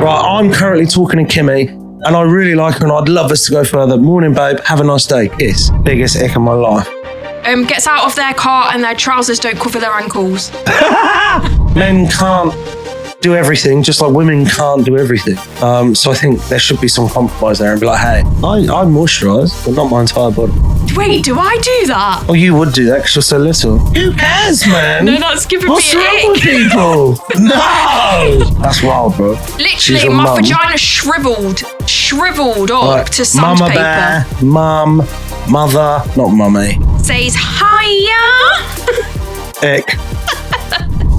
Right, I'm currently talking to Kimmi, and I really like her, and I'd love us to go further. Morning, babe. Have a nice day. Kiss. Biggest ick of my life. Gets out of their car and their trousers don't cover their ankles. Men can't do everything, just like women can't do everything. So I think there should be some compromise there and be like, hey, I moisturise, but not my entire body. Wait, do I do that? Well, you would do that because you're so little. Who cares, man? No, that's giving What's me an wrong with ick. people? No! That's wild, bro. Literally, my vagina shriveled up Like, to sandpaper. Mama bear, mum, mother, not mummy. Says, hiya! Ick.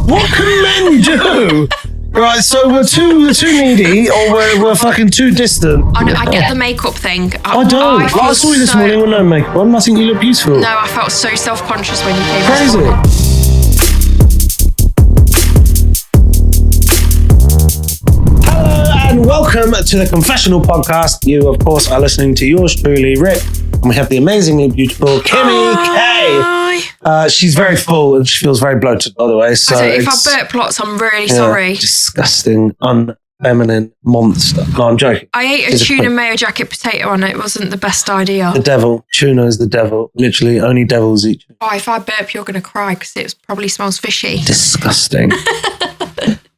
What can men do? Right, so we're too needy, or we're fucking too distant. I know, I get the makeup thing. I don't. I saw you this morning with no makeup on. I think you look beautiful. No, I felt so self-conscious when you came. Crazy. Hello and welcome to the Confessional Podcast. You, of course, are listening to yours truly, Rick, and we have the amazingly beautiful Kimmi K. She's very full and she feels very bloated, by the way. So if I burp lots, I'm really sorry. Disgusting, unfeminine monster. No, I'm joking. I ate a tuna mayo jacket potato and it wasn't the best idea. The devil. Tuna is the devil. Literally, only devils eat. Oh, if I burp, you're going to cry because it probably smells fishy. Disgusting.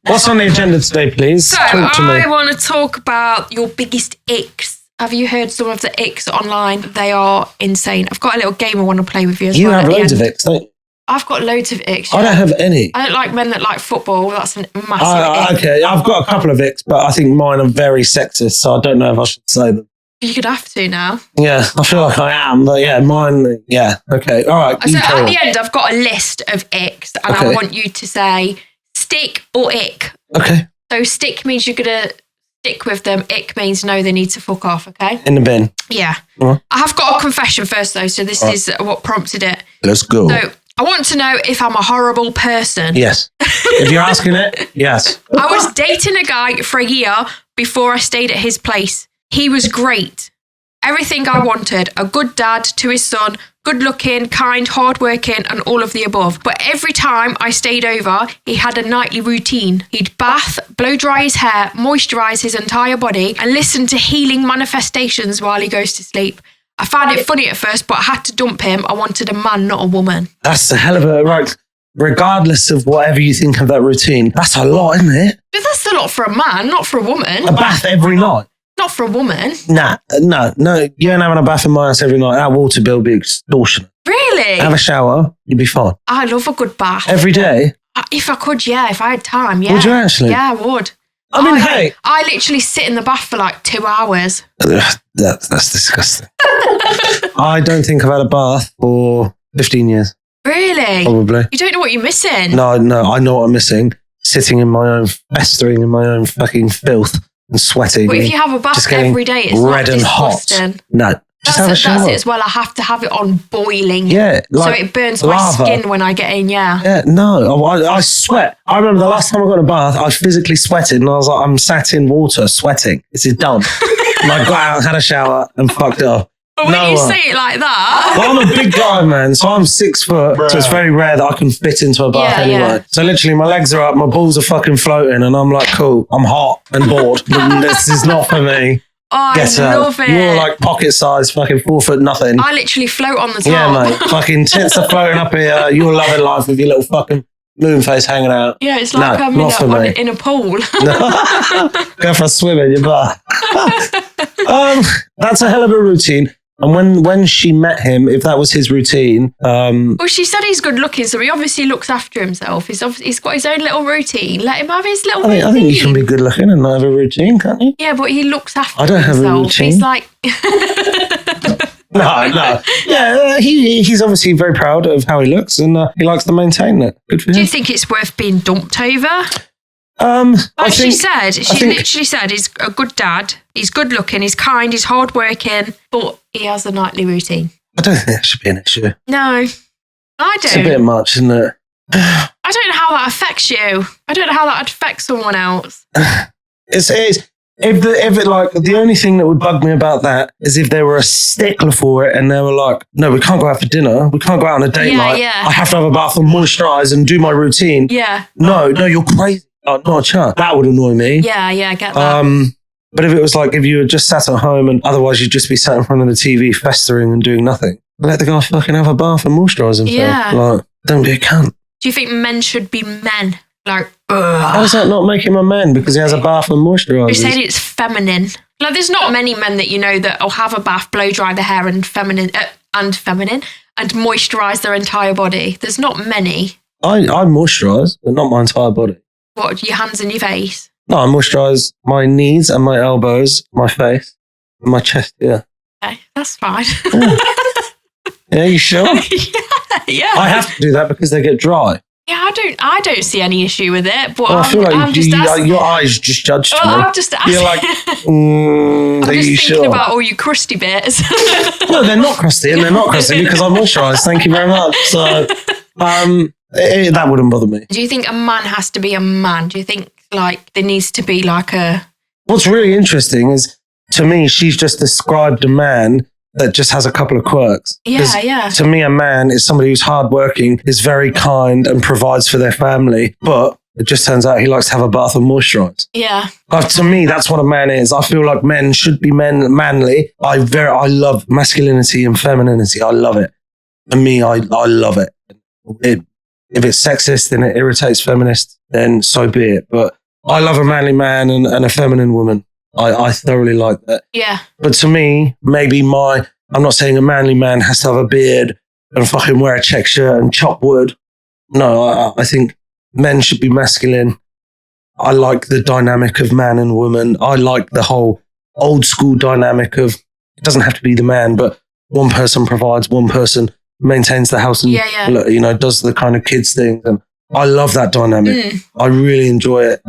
What's on the agenda today, please? So, Talk to me. I want to talk about your biggest icks. Have you heard some of the icks online? They are insane. I've got a little game I want to play with you as well. You have loads of icks, don't you? I've got loads of icks. I don't have any. I don't like men that like football. That's a massive ick. Okay, I've got a couple of icks, but I think mine are very sexist, so I don't know if I should say them. You could have to now. Yeah, I feel like I am, but yeah, mine, yeah. Okay, all right. So at the end, I've got a list of icks, and I want you to say stick or ick. Okay. So stick means you're going to stick with them. Ick means no, they need to fuck off, okay? In the bin. Yeah. Uh-huh. I have got a confession first, though, so this is what prompted it. Let's go. So I want to know if I'm a horrible person. Yes. If you're asking it, yes. I was dating a guy for a year before I stayed at his place. He was great. Everything I wanted. A good dad to his son, good looking, kind, hardworking, and all of the above. But every time I stayed over, he had a nightly routine. He'd bath, blow dry his hair, moisturize his entire body, and listen to healing manifestations while he goes to sleep. I found it funny at first, but I had to dump him. I wanted a man, not a woman. That's a hell of a, right, regardless of whatever you think of that routine, that's a lot, isn't it? But that's a lot for a man, not for a woman. A bath every night. Not for a woman. Nah, no. You ain't having a bath in my house every night. That water bill will be extortionate. Really? Have a shower, you'll be fine. I love a good bath. Every day? If I could, yeah. If I had time, yeah. Would you actually? Yeah, I would. I mean, hey. I literally sit in the bath for like 2 hours. That's disgusting. I don't think I've had a bath for 15 years. Really? Probably. You don't know what you're missing? No, I know what I'm missing. Sitting in my own, festering in my own fucking filth and sweating. But if you have a bath every day, it's red not and hot. disgusting. No, just have a shower. That's it as well. I have to have it on boiling. Yeah. So it burns lava. my skin when I get in, yeah. Yeah, no, I sweat. I remember the last time I got a bath, I physically sweated and I was like, I'm sat in water sweating. This is done. And I got out, had a shower and fucked it off. But when you say it like that... Well, I'm a big guy, man, so I'm 6 foot, so it's very rare that I can fit into a bath anyway. Yeah. So literally my legs are up, my balls are fucking floating and I'm like, cool, I'm hot and bored. This is not for me. Oh, Get I love it. You're like pocket size, fucking 4 foot nothing. I literally float on the top. Yeah, mate. Fucking tits are floating up here. You're loving life with your little fucking moon face hanging out. Yeah, it's like I'm in a pool. No. Go for a swim in your bath. That's a hell of a routine. And when she met him, if that was his routine... well, she said he's good looking, so he obviously looks after himself. He's got his own little routine. Let him have his little routine. I think you can be good looking and not have a routine, can't you? Yeah, but he looks after himself. I don't have a routine. He's like... No. Yeah, he's obviously very proud of how he looks and he likes to maintain it. Good for him. Do you think it's worth being dumped over? She literally said he's a good dad, he's good looking, he's kind, he's hard working, but he has a nightly routine. I don't think that should be an issue. No, I don't. It's a bit much, isn't it? I don't know how that affects you. I don't know how that affects someone else. If it like the only thing that would bug me about that is if they were a stickler for it and they were like, no, we can't go out for dinner, we can't go out on a date night. Yeah. I have to have a bath and moisturize and do my routine. Yeah. No, you're crazy. Oh, not a chance. That would annoy me. Yeah, I get that. But if it was like if you had just sat at home and otherwise you'd just be sat in front of the TV festering and doing nothing, let the guy fucking have a bath and moisturise himself. Yeah. Like, don't be a cunt. Do you think men should be men? Like, how does that not make him a man because he has a bath and moisturises? You said it's feminine. Like, there's not many men that you know that will have a bath, blow dry their hair, and moisturise their entire body. There's not many. I moisturise, but not my entire body. What, your hands and your face? No, I moisturise my knees and my elbows, my face, and my chest. Yeah. Okay, that's fine. Yeah, you sure? yeah. I have to do that because they get dry. Yeah, I don't see any issue with it. But I feel like your eyes just judged me. I'm just asking. You're like, I'm just thinking sure? about all you crusty bits. No, they're not crusty, and they're not crusty because I'm moisturised. Thank you very much. So, that wouldn't bother me. Do you think a man has to be a man? Do you think like there needs to be like a? What's really interesting is, to me, she's just described a man that just has a couple of quirks. Yeah. To me, a man is somebody who's hardworking, is very kind and provides for their family. But it just turns out he likes to have a bath and moisturise. Yeah. To me, that's what a man is. I feel like men should be manly. I love masculinity and femininity. I love it. For me, I love it. If it's sexist and it irritates feminists, then so be it. But I love a manly man and a feminine woman. I thoroughly like that. Yeah. But to me, maybe I'm not saying a manly man has to have a beard and fucking wear a check shirt and chop wood. No, I think men should be masculine. I like the dynamic of man and woman. I like the whole old school dynamic of, it doesn't have to be the man, but one person provides, one person maintains the house and, does the kind of kids thing. And I love that dynamic. I really enjoy it.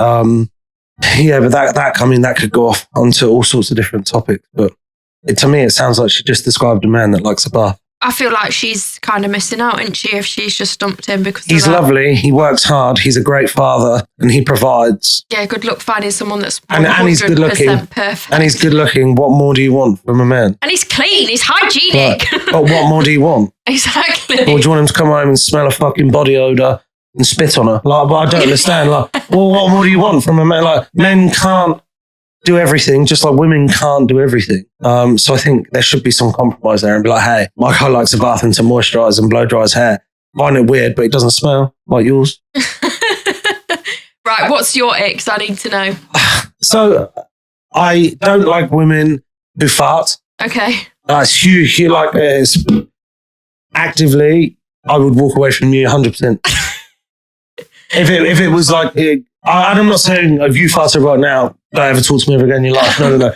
But that could go off onto all sorts of different topics. But to me, it sounds like she just described a man that likes a bath. I feel like she's kind of missing out, isn't she, if she's just dumped him because he's lovely. He works hard. He's a great father, and he provides. Yeah, good luck finding someone that's 100% and he's good looking. Perfect. And he's good looking. What more do you want from a man? And he's clean. He's hygienic. But what more do you want? Exactly. Or do you want him to come home and smell a fucking body odor and spit on her? Like, but I don't understand. Like, well, what more do you want from a man? Like, men can't do everything, just like women can't do everything. So I think there should be some compromise there and be like, hey, my guy likes a bath and to moisturise and blow dry his hair. Find it weird, but it doesn't smell like yours. Right, what's your ick? I need to know. So I don't like women who fart. Okay. It's huge. Actively, I would walk away from you 100%. If it was like, I'm not saying if you farted right now, don't ever talk to me ever again in your life. No.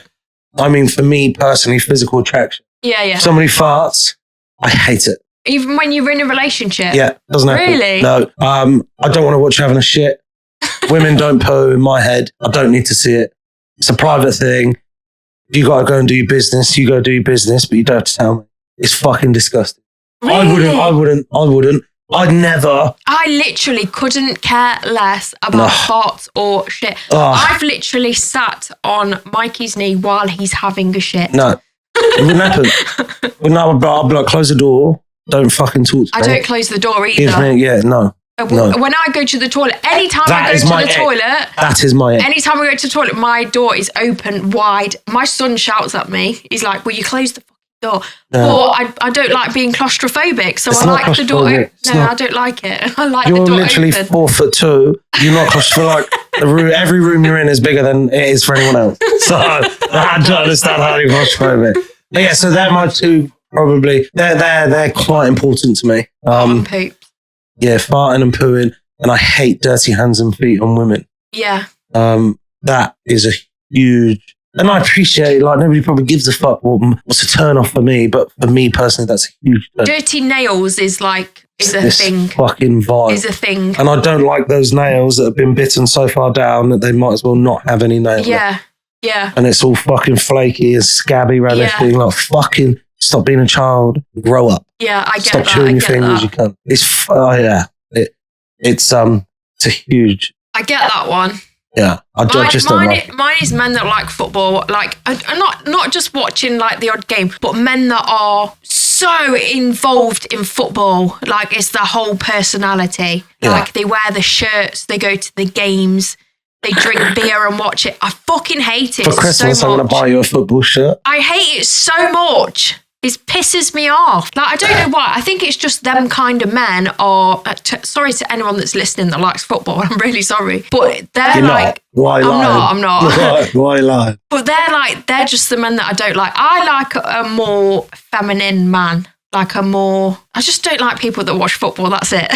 I mean, for me personally, physical attraction. Yeah. If somebody farts, I hate it. Even when you're in a relationship? Yeah, doesn't happen. Really? No. I don't want to watch you having a shit. Women don't poo in my head. I don't need to see it. It's a private thing. If you got to go and do your business, you go do your business, but you don't have to tell me. It's fucking disgusting. Really? I wouldn't. I'd never. I literally couldn't care less about farts or shit. I've literally sat on Mikey's knee while he's having a shit. No, it wouldn't happen. I'd be like, close the door. Don't fucking talk to me. I don't close the door either. No. When I go to the toilet, anytime I go to the toilet, that is my. Anytime I go to the toilet, my door is open wide. My son shouts at me. He's like, "Will you close the fucking door?" Or I don't like being claustrophobic, so I like the door open. No, I don't like it. I like the door open. You're literally 4'2". You're not claustrophobic. Like every room you're in is bigger than it is for anyone else. So I don't understand how you're claustrophobic. But yeah, so they're my two. Probably they're quite important to me. Poop. Yeah, farting and pooing, and I hate dirty hands and feet on women. Yeah. That is a huge, and I appreciate, like, nobody probably gives a fuck what's a turn off for me, but for me personally, that's a huge turn. Dirty nails is a thing. Fucking vibe. Is a thing. And I don't like those nails that have been bitten so far down that they might as well not have any nails. Yeah. Yeah. And it's all fucking flaky and scabby around everything. Like, fucking stop being a child, grow up. Yeah, I get Stop that. chewing your fingers, you can't. It's it's a huge. I get that one. Yeah, I just don't like it. Mine is men that like football, like, and not just watching like the odd game, but men that are so involved in football, like it's the whole personality. Yeah. Like they wear the shirts, they go to the games, They drink beer and watch it. I fucking hate it For Christmas, so much. I'm going to buy you a football shirt. I hate it so much. It pisses me off. Like, I don't know why. I think it's just them kind of men are... sorry to anyone that's listening that likes football. I'm really sorry. But they're You're like... not. Why lie? I'm not. Why lie? But they're just the men that I don't like. I like a more feminine man. Like a more... I just don't like people that watch football. That's it.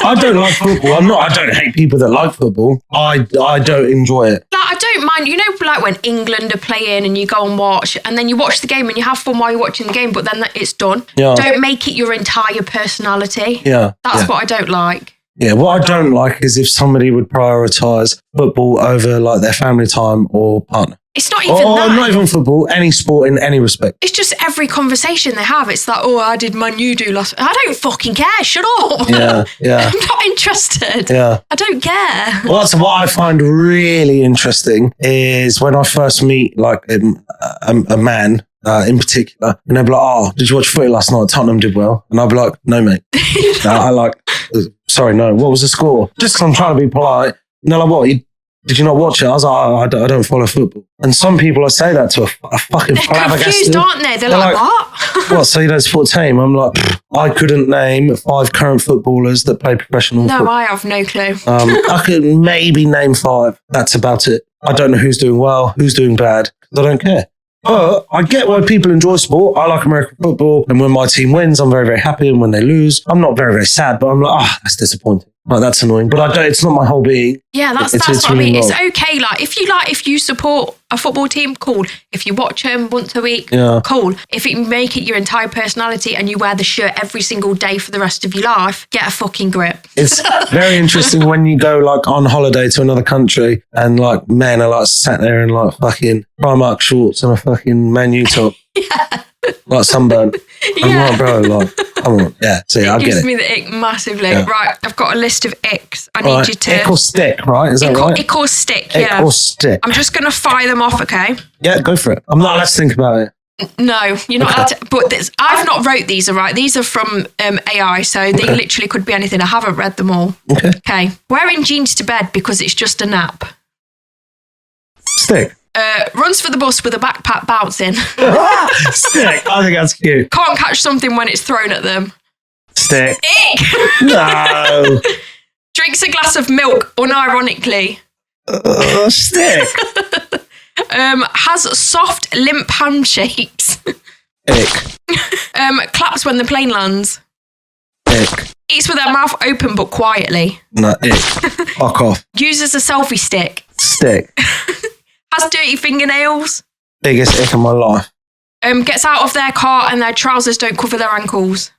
I don't like football. I don't hate people that like football. I don't enjoy it. Like, I don't mind, you know, like when England are playing and you go and watch, and then you watch the game and you have fun while you're watching the game, but then it's done. Yeah. Don't make it your entire personality. Yeah. That's what I don't like. Yeah, what I don't like is if somebody would prioritise football over like their family time or partner. It's not even Or that. not even football, any sport in any respect. It's just every conversation they have. It's like, oh, I did Man U do last... I don't fucking care. Shut up. Yeah, yeah. I'm not interested. Yeah. I don't care. Well, that's what I find really interesting is when I first meet like a man in particular, and they'll be like, oh, did you watch footy last night? Tottenham did well. And I'll be like, no, mate. Sorry, no. What was the score? Just because I'm trying to be polite. And they're like, what? Did you not watch it? I was like, I don't follow football. And some people, I say that to a fucking They're flabbergasted. confused, aren't they? They're like, what? What? So you don't support a team? I'm like, I couldn't name 5 current footballers that play professional No, football. I have no clue. I could maybe name 5. That's about it. I don't know who's doing well, who's doing bad, because I don't care. But I get why people enjoy sport. I like American football. And when my team wins, I'm very, very happy. And when they lose, I'm not very, very sad. But I'm like, that's disappointing. Like, that's annoying. But it's not my whole being. Yeah, that's It's what I really mean. not. It's okay. If you support a football team, cool. If you watch them once a week, Yeah. cool. If it make it your entire personality and you wear the shirt every single day for the rest of your life, get a fucking grip. It's very interesting when you go like on holiday to another country and like men are like sat there in like fucking Primark shorts and a fucking Man U top. Yeah. Like sunburn. Yeah. I'm like, bro, like, come on. Yeah, see, I It get gives it. me the ick massively. Yeah. Right, I've got a list of icks. I need Right. you to... Ick or stick, right? Is that right? Ick or stick, Ick yeah. or stick. I'm just going to fire them off, okay? Yeah, go for it. I'm not allowed to think about it. No, you're not allowed to, but I've not wrote these, all right? These are from AI, so they literally could be anything. I haven't read them all. Okay. Wearing jeans to bed because it's just a nap. Stick. Runs for the bus with a backpack bouncing. Stick. I think that's cute. Can't catch something when it's thrown at them. Stick. Ick! No. Drinks a glass of milk, unironically. Stick. Has soft, limp handshakes. Ick. Claps when the plane lands. Ick. Eats with their mouth open but quietly. No, ick. Fuck off. Uses a selfie stick. Stick. Has dirty fingernails. Biggest ick of my life. Gets out of their car and their trousers don't cover their ankles.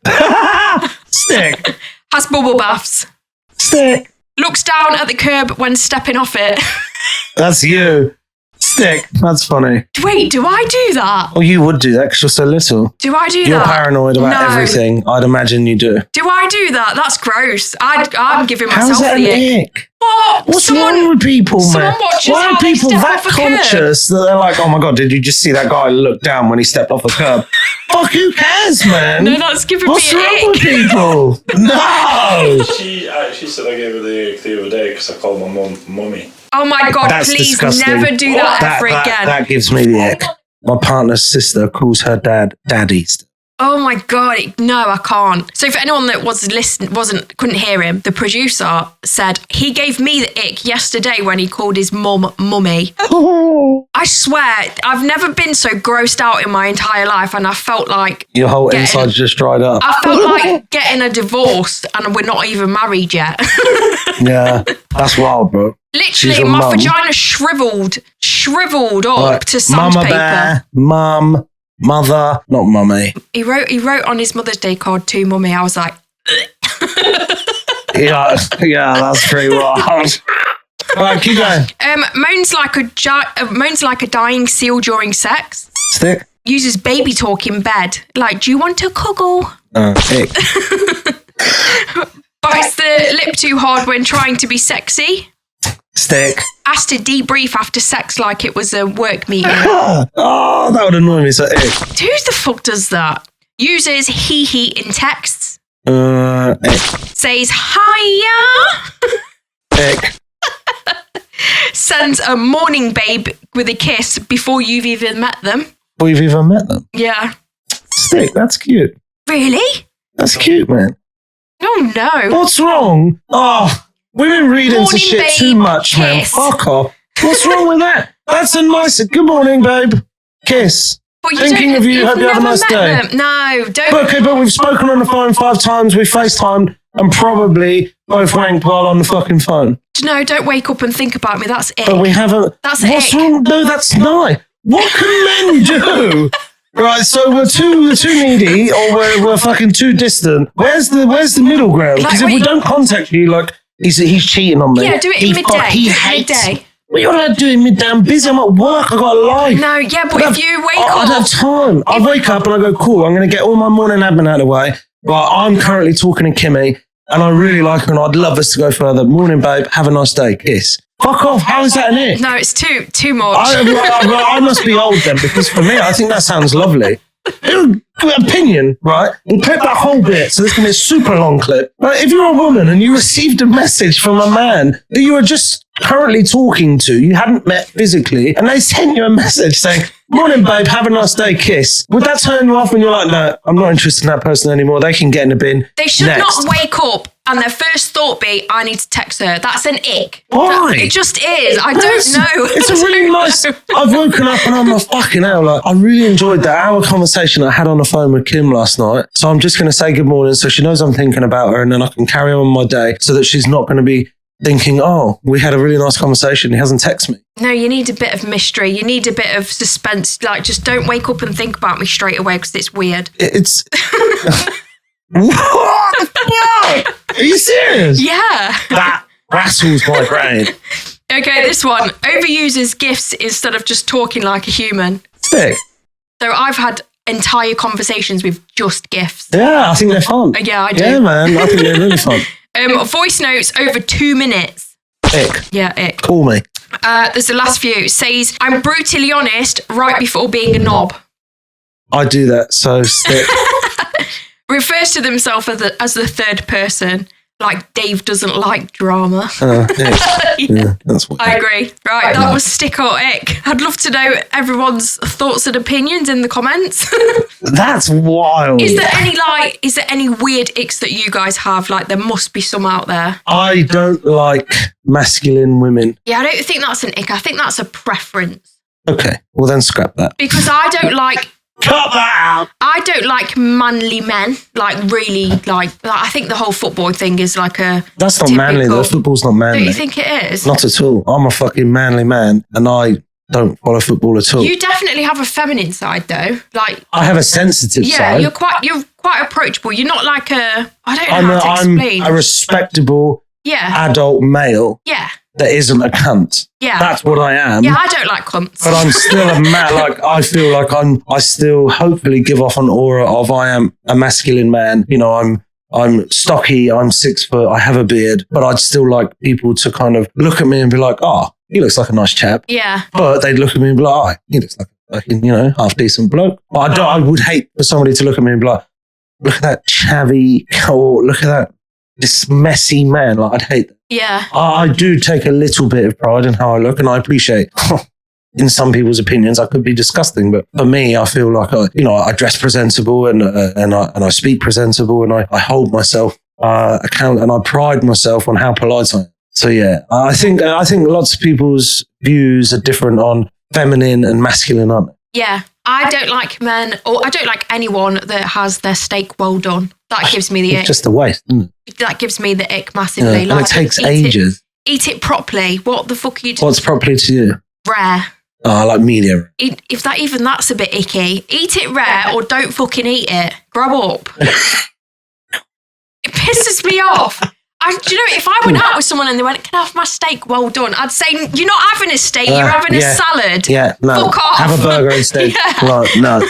Stick. Has bubble baths. Stick. Looks down at the curb when stepping off it. That's you. Stick. That's funny. Wait, do I do that? Well, you would do that because you're so little. Do I do You're that? paranoid about No. everything. I'd imagine you do. Do I do that? That's gross. I'm giving How's myself that the an ick. ick? What? What's wrong with people, someone man? watches Why how are they people step that off a curb. conscious that they're like, oh my God, did you just see that guy look down when he stepped off the curb? Fuck, who cares, man? No, that's giving What's me an wrong with ick. people? No! She said I gave her the ick the other day because I called my mum mummy. Oh my God, That's please disgusting. never do that ever again. That gives me the ick. My partner's sister calls her dad Daddy. Oh my God, no, I can't. So for anyone that couldn't hear him, the producer said he gave me the ick yesterday when he called his mum mummy. I swear, I've never been so grossed out in my entire life, and I felt like Your whole inside just dried up. I felt like getting a divorce, and we're not even married yet. Yeah, that's wild, bro. She's Literally, your my mum. vagina shriveled up Like, to Mama sandpaper. bear, mum, mother, not mummy. He wrote on his Mother's Day card to mummy. I was like, Yeah, that's pretty wild. Right, keep going. moans like a dying seal during sex. Stick. Uses baby talk in bed. Like, do you want to cuddle? Ick. Bites the lip too hard when trying to be sexy. Stick. Has to debrief after sex like it was a work meeting. Oh, that would annoy me. So ick. Who the fuck does that? Uses he in texts. Ick. Says hiya. Ick. sends a morning babe with a kiss before you've even met them. Before you've even met them? Yeah. Stick, that's cute. Really? That's cute, man. Oh, no. What's wrong? Oh, we've been reading Morning, to shit babe, too much, man. kiss. Fuck off. What's wrong with that? That's a nice... Good morning, babe. Kiss. But Thinking of you, you've hope you have a never nice met day. them. No, don't. But we've spoken on the phone 5 times, we've FaceTimed, and probably both wanked while on the fucking phone. No, don't wake up and think about me. That's it. But we haven't... That's What's ick. wrong? No, that's nice. What can men do? Right, so we're too needy, or we're fucking too distant. Where's the middle ground? Because if we don't contact you, like he's cheating on me. Yeah, do it in midday. He Do it hates. midday. What you gotta do in midday? I'm busy. I'm at work. I got a life. No, yeah, but if you wake I up... don't have time. I wake up and I go, cool. I'm gonna get all my morning admin out of the way. But I'm currently talking to Kimmi, and I really like her, and I'd love us to go further. Morning, babe. Have a nice day. Kiss. Fuck off. How is that an it? No, it's too much. I must be old then, because for me, I think that sounds lovely. Opinion, right? And clip that whole bit, so this can be a super long clip. But if you're a woman and you received a message from a man that you were just currently talking to, you hadn't met physically, and they sent you a message saying, morning, babe, have a nice day, kiss. Would that turn you off and you're like, no, I'm not interested in that person anymore. They can get in the bin. They should Next. not wake up and their first thought be, I need to text her. That's an ick. Why? It just is. I don't know. It's a really nice... I've woken up and I'm like, fucking hell. Like, I really enjoyed that hour conversation I had on the phone with Kim last night. So I'm just going to say good morning so she knows I'm thinking about her, and then I can carry on my day so that she's not going to be thinking, oh, we had a really nice conversation. He hasn't texted me. No, you need a bit of mystery. You need a bit of suspense. Like, just don't wake up and think about me straight away because it's weird. It's... What? Are you serious? Yeah. That rattles my brain. Okay, this one. Overuses gifts instead of just talking like a human. Sick. So I've had entire conversations with just gifts. Yeah, I think they're fun. Yeah, I do. Yeah, man. I think they're really fun. Voice notes over 2 minutes. Ick. Yeah, ick. Call me. There's the last few. It says, I'm brutally honest right before being a knob. I do that, so stick. Refers to themselves as the third person. Like Dave doesn't like drama. Yeah, that's what. I agree. Right, that was stick or ick. I'd love to know everyone's thoughts and opinions in the comments. That's wild. Is there any weird icks that you guys have? Like, there must be some out there. I don't like masculine women. Yeah, I don't think that's an ick. I think that's a preference. Okay, well then scrap that. Because I don't like... Cut that out. I don't like manly men. Like, really, like I think the whole football thing is like a... That's not typical... manly though. Football's not manly. Don't you think it is? Not at all. I'm a fucking manly man, and I don't follow football at all. You definitely have a feminine side though. Like, I have a sensitive side. you're quite approachable. You're not like a... I don't know how to explain. I'm a respectable adult male. Yeah. That isn't a cunt. Yeah. That's what I am. Yeah, I don't like cunts. But I'm still a man. Like, I feel like I still hopefully give off an aura of I am a masculine man. You know, I'm stocky, I'm 6 foot, I have a beard, but I'd still like people to kind of look at me and be like, oh, he looks like a nice chap. Yeah. But they'd look at me and be like, oh, he looks like a fucking, half decent bloke. But I would hate for somebody to look at me and be like, look at that chavvy, or look at this messy man. Like, I'd hate that. Yeah. I do take a little bit of pride in how I look, and I appreciate, in some people's opinions, I could be disgusting, but for me, I feel like I dress presentable and I speak presentable, and I hold myself account, and I pride myself on how polite I am. So yeah, I think lots of people's views are different on feminine and masculine, aren't they? Yeah. I don't like men, or I don't like anyone that has their steak well done. That gives me the ick. It's just a waste, isn't it? That gives me the ick massively. Yeah, and it takes ages. Eat it properly. What the fuck are you doing? What's properly to you? Rare. Oh, I like medium. If that's a bit icky. Eat it rare or don't fucking eat it. Grow up. It pisses me off. Do you know, if I went out with someone and they went, can I have my steak well done? I'd say, you're not having a steak, you're having a salad. Yeah, no. Fuck off. Have a burger instead. Yeah. Right, no.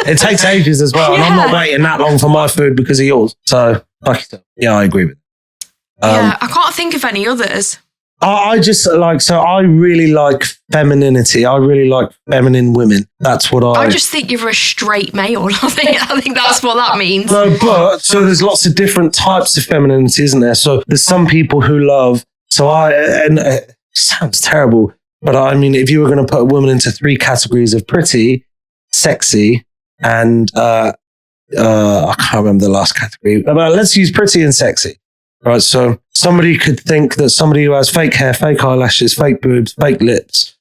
It takes ages as well, and I'm not waiting that long for my food because of yours. So, fuck yourself. Yeah, I agree with it. Yeah, I can't think of any others. I just I really like femininity. I really like feminine women. That's what I just think you're a straight male. I think that's what that means. No, but so there's lots of different types of femininity, isn't there? So there's some people who love. So sounds terrible. But I mean, if you were going to put a woman into 3 categories of pretty, sexy, and I can't remember the last category. But let's use pretty and sexy. Right, so somebody could think that somebody who has fake hair, fake eyelashes, fake boobs, fake lips,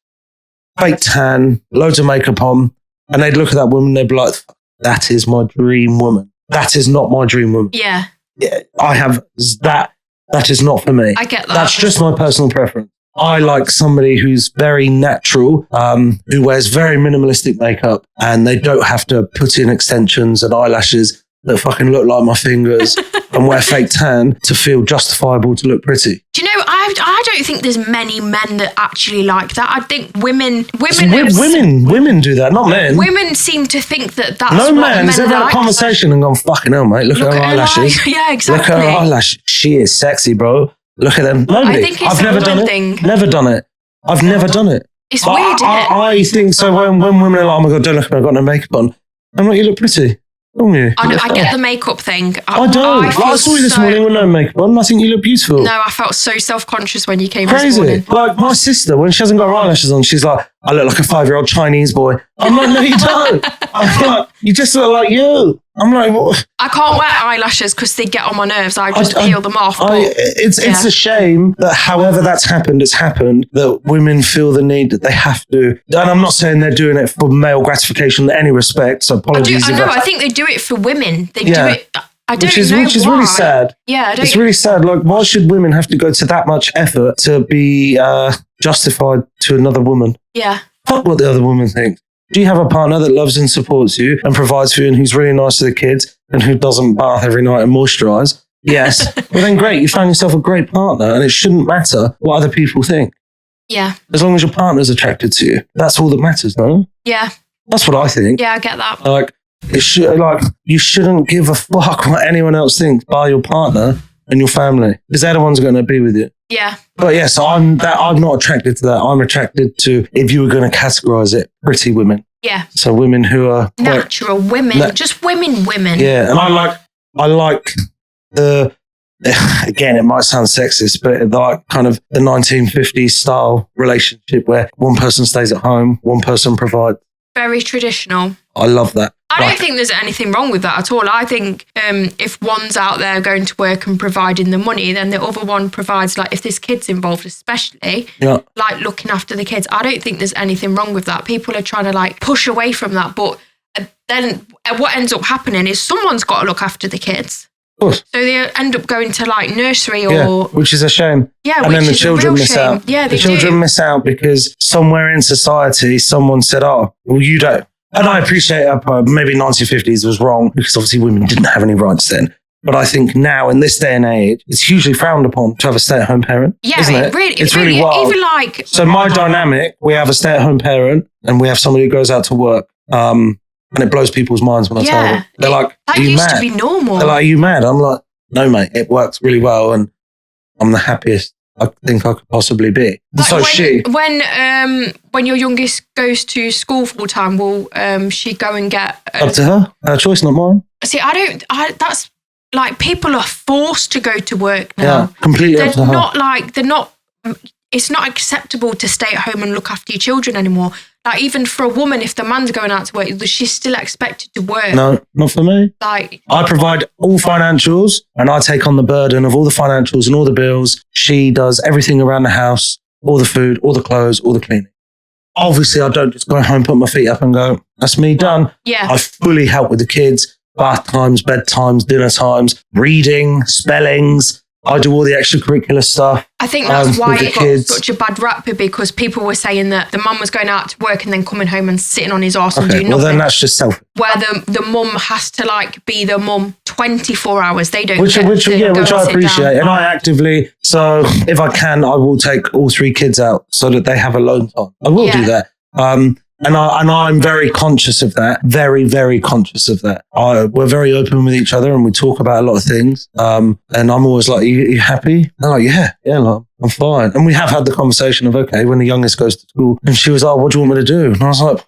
fake tan, loads of makeup on, and they'd look at that woman and they'd be like, that is my dream woman. That is not my dream woman. Yeah. I have that. That is not for me. I get that. That's just my personal preference. I like somebody who's very natural, who wears very minimalistic makeup, and they don't have to put in extensions and eyelashes that fucking look like my fingers and wear fake tan to feel justifiable to look pretty. Do you know, I don't think there's many men that actually like that. I think women do that, not men. Women seem to think that that's no what man has men ever had a like. conversation and gone, fucking hell, mate, look at her eyelashes. Yeah, exactly. Look at her eyelashes. She is sexy, bro. Look at them. Nobody. I think it's I've never a done woman it. thing. Never done it. I've never done it. It's But weird, isn't it? I think so. When women are like, oh my God, don't look at me, I've got no makeup on. I'm like, you look pretty. Wrong with you? I know, I get the makeup thing. I don't. I saw you this morning with no makeup on. I think you look beautiful. No, I felt so self-conscious when you came this Crazy. morning. Like my sister, when she hasn't got her eyelashes on, she's like, I look like a 5-year-old Chinese boy. I'm like, no, you don't. I'm like, you just look like you. I'm like, what? I can't wear eyelashes because they get on my nerves. I just peel them off. It's a shame that however that's happened, it's happened, that women feel the need that they have to. And I'm not saying they're doing it for male gratification in any respect, so apologies. I think they do it for women. They do it. I don't know which is why. really sad. Yeah, I don't. It's really sad. Like, why should women have to go to that much effort to be justified to another woman? Yeah. Fuck what the other woman thinks. Do you have a partner that loves and supports you and provides for you and who's really nice to the kids and who doesn't bath every night and moisturise? Yes. Well, then great. You found yourself a great partner, and it shouldn't matter what other people think. Yeah. As long as your partner's attracted to you. That's all that matters, no? Yeah. That's what I think. Yeah, I get that. Like, you shouldn't give a fuck what anyone else thinks by your partner and your family, because they're the ones going to be with you. Yeah. But yes, I'm not attracted to that. I'm attracted to, if you were going to categorize it, pretty women. Yeah. So women who are natural women, just women. Yeah, and I like the. Again, it might sound sexist, but like kind of the 1950s style relationship where one person stays at home, one person provides. Very traditional. I love that. I don't think there's anything wrong with that at all. I think if one's out there going to work and providing the money, then the other one provides, like if there's kids involved, especially, like looking after the kids. I don't think there's anything wrong with that. People are trying to like push away from that. But then what ends up happening is someone's got to look after the kids. Of course. So they end up going to like nursery or... which is a shame. Yeah, and then the children miss out. Yeah, the children miss out because somewhere in society, someone said, oh, well, you don't. And I appreciate maybe 1950s was wrong because obviously women didn't have any rights then. But I think now in this day and age, it's hugely frowned upon to have a stay-at-home parent. Yeah, isn't it? It's really wild. Even like... So my dynamic, we have a stay-at-home parent and we have somebody who goes out to work. And it blows people's minds when I tell them. They're like, that are you used mad? To be normal. They're like, are you mad? I'm like, no, mate, it works really well. And I'm the happiest I think I could possibly be. And so when your youngest goes to school full time, will she go and get up to her? Her choice, not mine. See, that's like people are forced to go to work now. Yeah, completely up to her. It's not acceptable to stay at home and look after your children anymore. Like even for a woman, if the man's going out to work, she's still expected to work. No, not for me. Like I provide all financials and I take on the burden of all the financials and all the bills. She does everything around the house, all the food, all the clothes, all the cleaning. Obviously, I don't just go home, put my feet up and go, that's me done. Yeah. I fully help with the kids, bath times, bedtimes, dinner times, reading, spellings. I do all the extracurricular stuff. I think that's why it got such a bad rap, because people were saying that the mum was going out to work and then coming home and sitting on his arse and doing nothing. Well, then that's just selfish. Where the mum has to like be the mum 24 hours. They don't which I appreciate. And I actively, so if I can, I will take all 3 kids out so that they have alone time. I will do that. And I'm very conscious of that. Very, very conscious of that. We're very open with each other and we talk about a lot of things. And I'm always like, you happy? They're like, yeah, like, I'm fine. And we have had the conversation of, okay, when the youngest goes to school, and she was like, what do you want me to do? And I was like,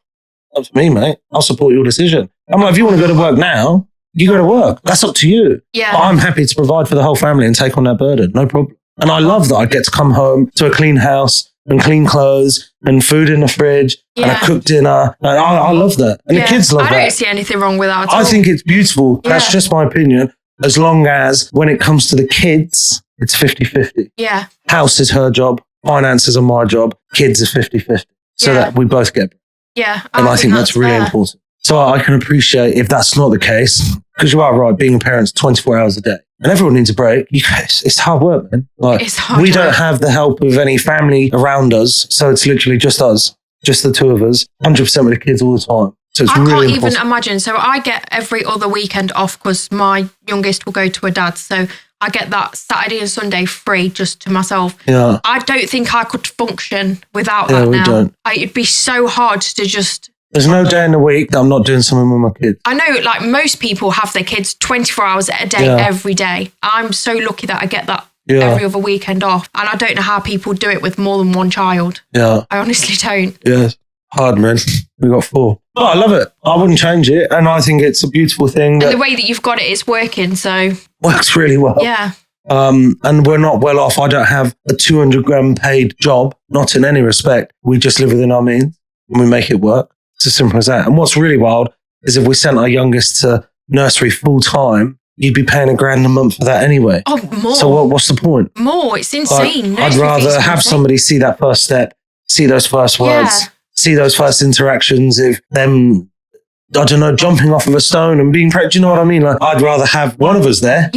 up to me, mate. I'll support your decision. I'm like, if you want to go to work now, you go to work. That's up to you. Yeah. But I'm happy to provide for the whole family and take on that burden. No problem. And I love that I get to come home to a clean house, and clean clothes and food in the fridge and a cooked dinner. And I love that. And the kids love that. I don't see anything wrong with that at all. I think it's beautiful. That's just my opinion. As long as when it comes to the kids, it's 50-50. Yeah. House is her job. Finances are my job. Kids are 50-50. So that we both get. Yeah. And I think that's really important. So I can appreciate if that's not the case, because you are right, being a parent is 24 hours a day. And everyone needs a break. It's hard work, man. Like, it's hard we work. don't have the help of any family around us. So it's literally just us, just the two of us, 100% with the kids all the time. So it's I really can't important. even imagine. So I get every other weekend off because my youngest will go to her dad's. So I get that Saturday and Sunday free just to myself. Yeah. I don't think I could function without that we now. don't. It'd be so hard to just... There's no day in the week that I'm not doing something with my kids. I know, like, most people have their kids 24 hours a day, every day. I'm so lucky that I get that every other weekend off. And I don't know how people do it with more than one child. Yeah. I honestly don't. Yeah. Hard, man. We got 4. But I love it. I wouldn't change it. And I think it's a beautiful thing. And the way that you've got it is working, so... Works really well. Yeah. And we're not well off. I don't have a 200 grand paid job, not in any respect. We just live within our means and we make it work. It's as simple as that. And what's really wild is if we sent our youngest to nursery full time, you'd be paying $1,000 a month for that anyway. Oh, more. So what's the point? More. It's insane. Like, I'd rather have somebody see that first step, see those first words, see those first interactions, if them, I don't know, jumping off of a stone and being pregnant. Do you know what I mean? Like, I'd rather have one of us there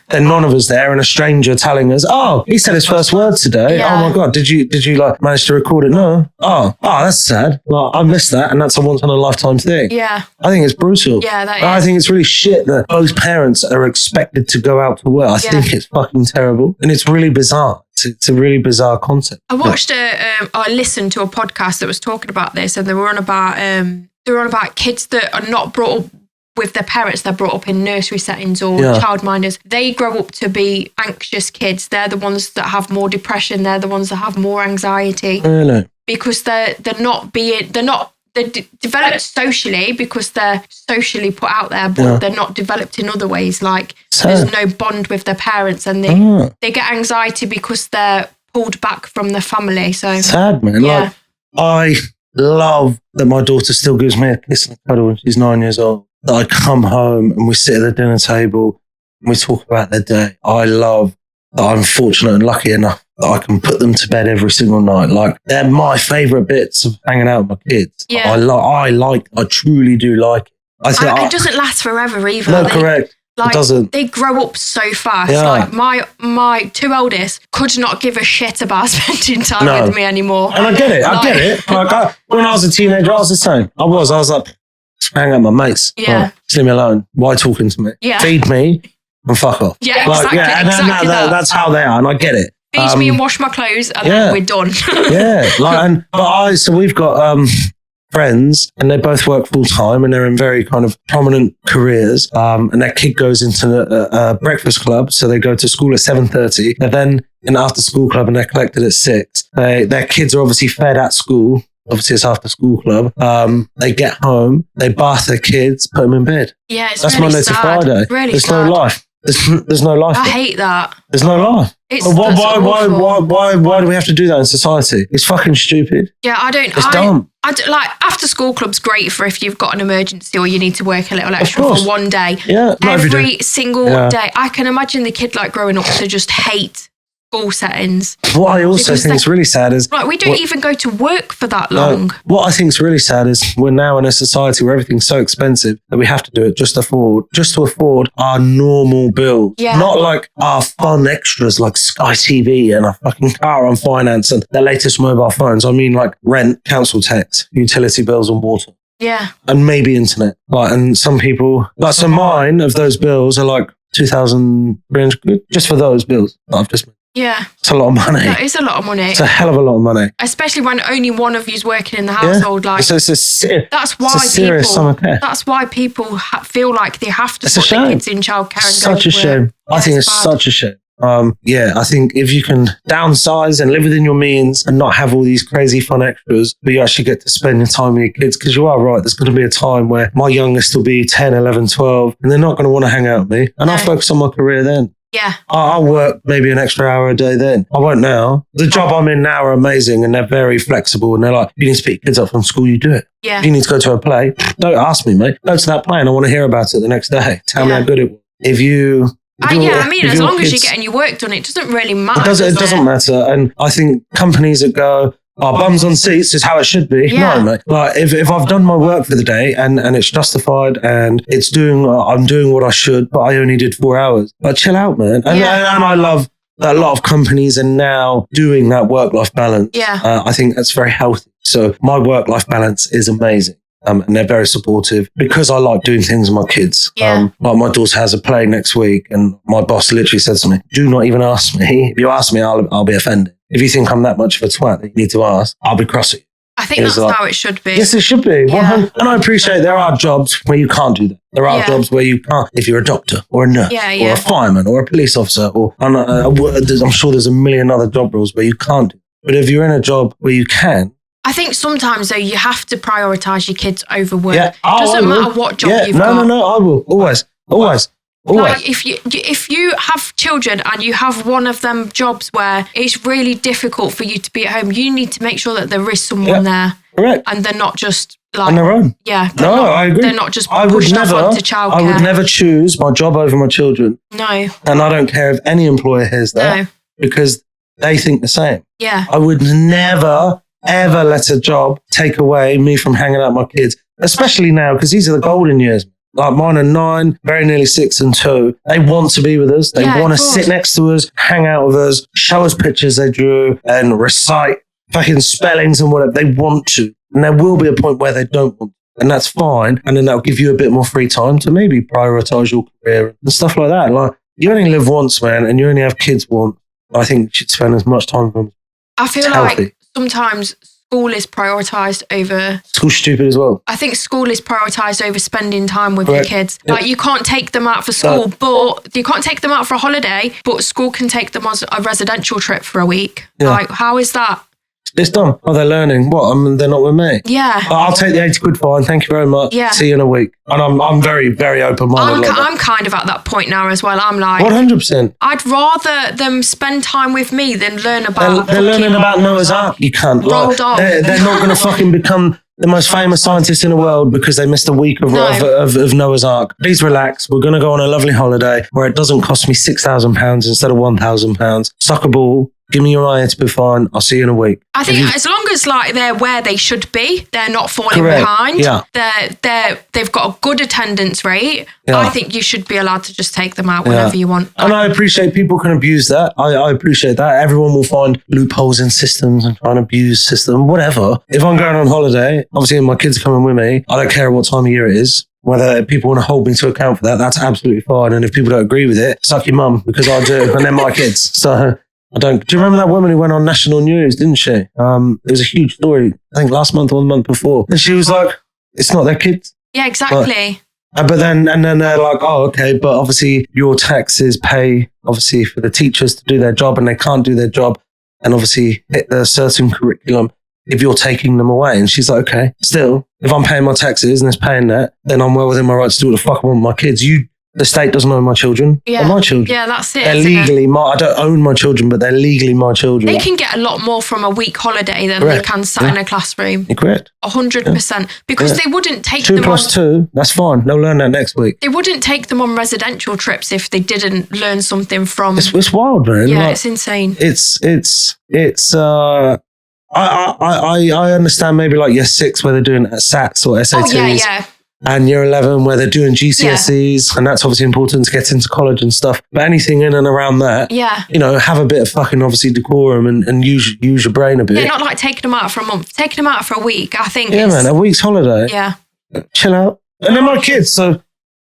than none of us there and a stranger telling us, oh, he said his first words today. Yeah. Oh my God, did you like manage to record it? No. Oh, that's sad. Well, I missed that. And that's a once in a lifetime thing. Yeah. I think it's brutal. Yeah, that is. I think it's really shit that both parents are expected to go out to work. I think it's fucking terrible. And it's really bizarre. It's a really bizarre concept. I watched I listened to a podcast that was talking about this, and they were on about kids that are not brought up with their parents. They're brought up in nursery settings or childminders. They grow up to be anxious kids. They're the ones that have more depression. They're the ones that have more anxiety. Really? Because they're developed socially because they're socially put out there, but they're not developed in other ways. Like there's no bond with their parents, and they get anxiety because they're pulled back from the family. So sad, man. Yeah. Like, I love that my daughter still gives me a kiss and a cuddle when she's 9 years old. That I come home and we sit at the dinner table and we talk about their day. I love that I'm fortunate and lucky enough that I can put them to bed every single night. Like, they're my favourite bits of hanging out with my kids. Yeah. I truly do like it. I think it doesn't last forever either. No, correct. Like, it doesn't. They grow up so fast. Yeah. Like my 2 eldest could not give a shit about spending time with me anymore. And I get it. I get it. Like, when I was a teenager, I was the same. I was like, just hang out with my mates. Yeah. Like, just leave me alone. Why talking to me? Yeah. Feed me and fuck off. Yeah, exactly. Exactly that. That's how they are, and I get it. Feed me and wash my clothes, and then we're done. So we've got friends, and they both work full time, and they're in very kind of prominent careers. And their kid goes into a breakfast club, so they go to school at 7:30. They're then in after school club, and they're collected at 6. Their kids are obviously fed at school. Obviously, it's after school club. They get home, they bath their kids, put them in bed. Yeah, it's that's really Monday sad. to Friday. Really There's sad. no life. There's no life. I hate that. There's no life. Why do we have to do that in society? It's fucking stupid. Yeah, I don't. It's dumb. Like, after school club's great for if you've got an emergency or you need to work a little extra for one day. Yeah, every single day. I can imagine the kid like growing up to just hate school settings. What I also think is really sad is we don't even go to work for that long. What I think is really sad is we're now in a society where everything's so expensive that we have to do it just to afford our normal bills. Yeah. Not like our fun extras like Sky TV and a fucking car on finance and the latest mobile phones. I mean, like rent, council tax, utility bills and water. Yeah. And maybe internet. And some people, so mine of those bills are like 2,300 just for those bills that I've just made. Yeah. It's a lot of money. That is a lot of money. It's a hell of a lot of money. Especially when only one of you's working in the household. Like, that's why people feel like they have to put their kids in childcare. Such a shame. I think it's such a shame. I think if you can downsize and live within your means and not have all these crazy fun extras, but you actually get to spend your time with your kids, because you are right, there's going to be a time where my youngest will be 10, 11, 12, and they're not going to want to hang out with me. And I'll focus on my career then. Yeah. I'll work maybe an extra hour a day then. I won't now. The job I'm in now are amazing and they're very flexible and they're like, you need to pick kids up from school, you do it. Yeah. If you need to go to a play, don't ask me, mate. Go to that play and I want to hear about it the next day. Tell me how good it was. As long as you're getting your work done, it doesn't really matter. It doesn't matter. And I think companies that go, bums on seats is how it should be. Yeah. No, mate. Like if I've done my work for the day and it's justified and I'm doing what I should, but I only did 4 hours. But chill out, man. And I love that a lot of companies are now doing that work-life balance. Yeah. I think that's very healthy. So my work-life balance is amazing. And they're very supportive because I like doing things with my kids. Yeah. Like my daughter has a play next week and my boss literally said to me, do not even ask me. If you ask me, I'll be offended. If you think I'm that much of a twat that you need to ask, I'll be cross at you. I think that's how it should be. Yes, it should be. Yeah. And I appreciate there are jobs where you can't do that. There are jobs where you can't. If you're a doctor or a nurse or a fireman or a police officer, I'm sure there's a million other job roles where you can't do it. But if you're in a job where you can, I think sometimes, though, you have to prioritise your kids over work. Yeah. It doesn't matter what job you've got. No, I will. Always. Like if you have children and you have one of them jobs where it's really difficult for you to be at home, you need to make sure that there is someone there. Correct. And they're not just like... on their own. Yeah. I agree. They're not just pushed off onto childcare. I would never choose my job over my children. No. And I don't care if any employer hears that. No. Because they think the same. Yeah. I would never... ever let a job take away me from hanging out with my kids, especially now, because these are the golden years. Like mine are 9, very nearly 6 and 2. They want to be with us. They want to sit next to us, hang out with us, show us pictures they drew and recite fucking spellings and whatever. They want to. And there will be a point where they don't want to. And that's fine. And then that'll give you a bit more free time to maybe prioritize your career and stuff like that. Like you only live once, man, and you only have kids once. I think you should spend as much time with them. I feel like sometimes school is prioritised over... School's stupid as well. I think school is prioritised over spending time with your kids. Yep. Like you can't take them out for school, but you can't take them out for a holiday, but school can take them on a residential trip for a week. Yeah. Like, how is that? It's done. Oh, they're learning. What? They're not with me. Yeah. I'll take the 80 quid fine. Thank you very much. Yeah. See you in a week. And I'm very, very open-minded. I'm kind of at that point now as well. I'm like... 100%. I'd rather them spend time with me than learn about... They're learning about Noah's Ark. You can't. Rolled off. They're not going to fucking become the most famous scientists in the world because they missed a week of Noah's Ark. Please relax. We're going to go on a lovely holiday where it doesn't cost me £6,000 instead of £1,000. Suck a ball. Give me your eye, it's be fine. I'll see you in a week. I think as long as like they're where they should be, they're not falling behind. Yeah. They've got a good attendance rate. Yeah. I think you should be allowed to just take them out whenever you want. And I appreciate people can abuse that. I appreciate that. Everyone will find loopholes in systems and try and abuse system, whatever. If I'm going on holiday, obviously my kids are coming with me. I don't care what time of year it is. Whether people want to hold me to account for that, that's absolutely fine. And if people don't agree with it, suck your mum because I do, and they're my kids. So I don't. Do you remember that woman who went on national news, didn't she? It was a huge story, I think last month or the month before. And she was like, it's not their kids. Yeah, exactly. But then they're like, oh, okay, but obviously your taxes pay, obviously, for the teachers to do their job and they can't do their job and obviously hit a certain curriculum if you're taking them away. And she's like, okay, still, if I'm paying my taxes and it's paying that, then I'm well within my rights to do what the fuck I want with my kids. The state doesn't own my children. Yeah. They're my children. Yeah, that's it. They're legally I don't own my children, but they're legally my children. They can get a lot more from a week holiday than they can sat in a classroom. You're correct. 100%. Because they wouldn't take 2 them plus 2, that's fine. They'll learn that next week. They wouldn't take them on residential trips if they didn't learn something from... It's wild, man. Yeah, it's insane. I understand maybe like year 6 where they're doing SATs or SATs. Oh, yeah. And year 11 where they're doing GCSEs, and that's obviously important to get into college and stuff. But anything in and around that, have a bit of fucking obviously decorum and use your brain a bit. Yeah, not like taking them out for a month, taking them out for a week. I think. Yeah, man, a week's holiday. Yeah. Chill out, and they're my kids, so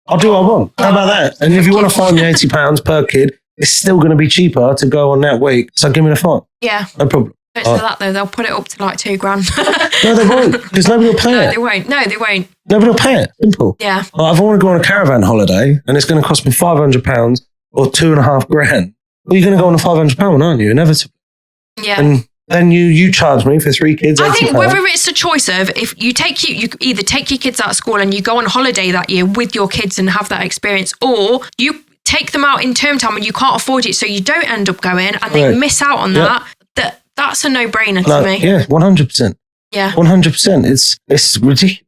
I'll do what I want. How about that? And if you want to fine me £80 per kid, it's still going to be cheaper to go on that week. So give me the fine. Yeah. No problem. Don't say that though. They'll put it up to like $2,000. No, they won't, because nobody will pay it. No, they won't. Nobody will pay it. Simple. Yeah. If I want to go on a caravan holiday and it's going to cost me £500 or $2,500, well, you're going to go on a £500 one, aren't you? Inevitably. Yeah. And then you charge me for 3 kids. I think whether it's a choice of if you either take your kids out of school and you go on holiday that year with your kids and have that experience, or you take them out in term time and you can't afford it, so you don't end up going and they miss out on that's a no-brainer to me. Yeah, 100%. Yeah. 100%. It's ridiculous.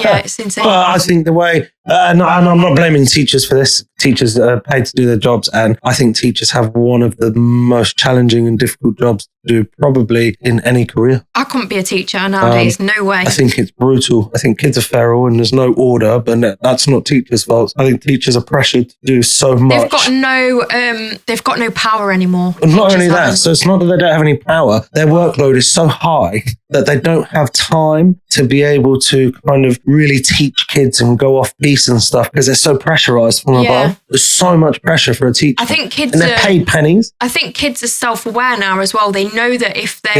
Yeah, it's insane. Well, I think the way, and I'm not blaming teachers for this. Teachers are paid to do their jobs, and I think teachers have one of the most challenging and difficult jobs to do probably in any career. I couldn't be a teacher nowadays, no way. I think it's brutal. I think kids are feral and there's no order, but that's not teachers' fault. I think teachers are pressured to do so much. They've got no power anymore. And not only that, so it's not that they don't have any power. Their workload is so high that they don't have time to be able to kind of really teach kids and go off piece and stuff because they're so pressurized from above. There's so much pressure for a teacher. I think kids and they're paid pennies. I think kids are self-aware now as well. They know that if they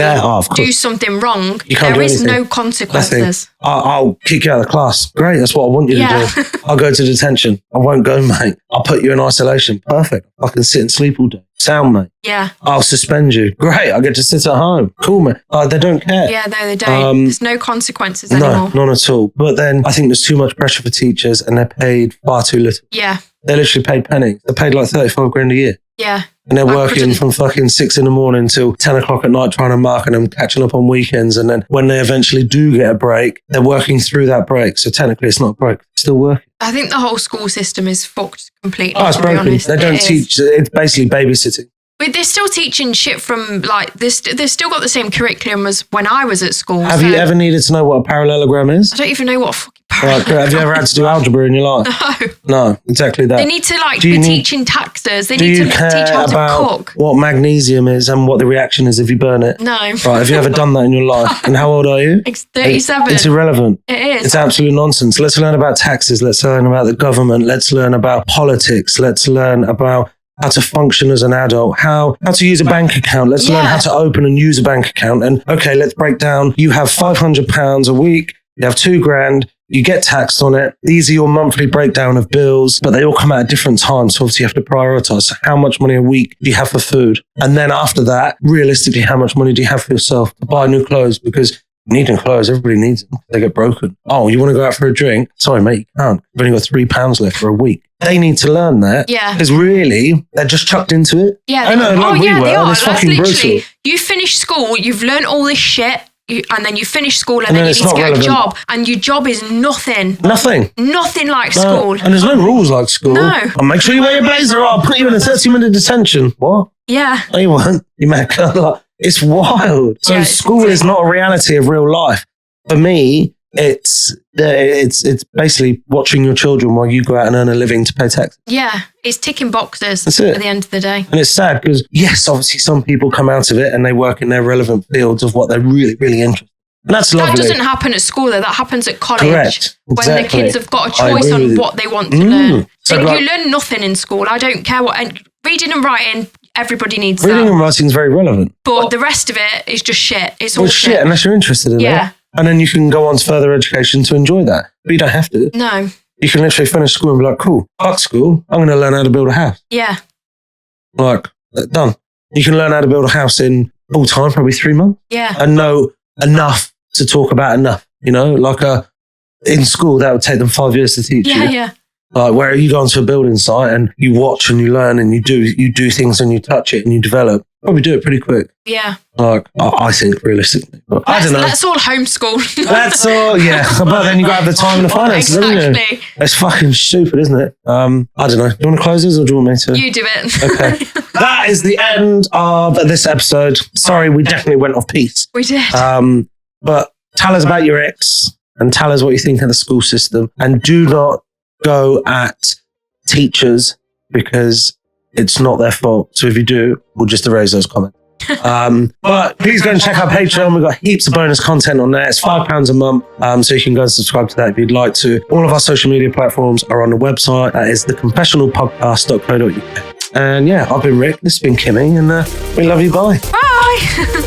do something wrong, there is no consequences. I'll kick you out of the class. Great, that's what I want you to do. I'll go to detention. I won't go, mate. I'll put you in isolation. Perfect. I can sit and sleep all day. Sound, mate. Yeah. I'll suspend you. Great. I get to sit at home. Cool, mate. They don't care. Yeah, no, they don't. There's no consequences anymore. No, none at all. But then I think there's too much pressure for teachers and they're paid far too little. Yeah. They're literally paid pennies. They're paid like 35 grand a year. Yeah. And they're working from fucking 6 a.m. till 10 o'clock at night trying to mark and them catching up on weekends. And then when they eventually do get a break, they're working through that break. So technically it's not a break. It's still working. I think the whole school system is fucked completely. Oh, it's broken. They don't teach. It's basically babysitting. But they're still teaching shit from like they've still got the same curriculum as when I was at school. Have you ever needed to know what a parallelogram is? I don't even know what a fucking parallelogram is. Have you ever had to do algebra in your life? No, exactly that. They need to be teaching taxes. They need to teach how to cook. What magnesium is and what the reaction is if you burn it? No. Right, have you ever done that in your life? And how old are you? 37. It's irrelevant. It is. It's absolute nonsense. Let's learn about taxes. Let's learn about the government. Let's learn about politics. Let's learn about how to function as an adult, how to use a bank account. Let's learn how to open and use a bank account. And okay, let's break down. You have £500 a week. You have £2,000. You get taxed on it. These are your monthly breakdown of bills, but they all come out at different times. So obviously you have to prioritize. So how much money a week do you have for food? And then after that, realistically, how much money do you have for yourself to buy new clothes? Because needing clothes, everybody needs them. They get broken. Oh, you want to go out for a drink? Sorry, mate, you can't. You've only got £3 left for a week. They need to learn that. Yeah. Because really, they're just chucked into it. Yeah. I know, like we were. They are. It's fucking brutal. You finish school, you've learned all this shit, and then you finish school, and then you need to get a job, and your job is nothing. Nothing. Nothing like school. And there's no rules like school. No. I'll make sure you wear your blazer or I'll put you in a 30-minute detention. What? Yeah. No, you won't. You make it's wild. So school is not a reality of real life. For me, it's basically watching your children while you go out and earn a living to pay taxes. Yeah, it's ticking boxes That's it. At the end of the day. And it's sad because, yes, obviously some people come out of it and they work in their relevant fields of what they're really, really interested in. And that's lovely. That doesn't happen at school, though. That happens at college. Correct. Exactly. When the kids have got a choice on what they want to learn. So you learn nothing in school. I don't care what... And reading and writing, everybody needs Reading and writing is very relevant. But the rest of it is just shit. It's all shit unless you're interested in it. And then you can go on to further education to enjoy that. But you don't have to. No. You can literally finish school and be like, cool, fuck school. I'm going to learn how to build a house. Yeah. Like, done. You can learn how to build a house in full time, probably 3 months. Yeah. And know enough to talk about enough. You know, like in school, that would take them 5 years to teach you. Yeah. Like where you go onto a building site and you watch and you learn and you do things and you touch it and you develop. Probably do it pretty quick. Yeah. Like, I think realistically. But I don't know. Let's all homeschool. That's all, yeah. But then you got to have the time and the finances, exactly. Don't you? It's fucking stupid, isn't it? I don't know. Do you want to close this or do you want me to? You do it. Okay. That is the end of this episode. Sorry, we definitely went off piece. We did. But tell us about your ex and tell us what you think of the school system. And do not go at teachers because it's not their fault. So if you do, we'll just erase those comments. But please go and check out Patreon. We've got heaps of bonus content on there. It's £5 a month. So you can go and subscribe to that if you'd like to. All of our social media platforms are on the website. That is theconfessionalpodcast.co.uk. And yeah, I've been Rick. This has been Kimmi. And we love you. Bye. Bye.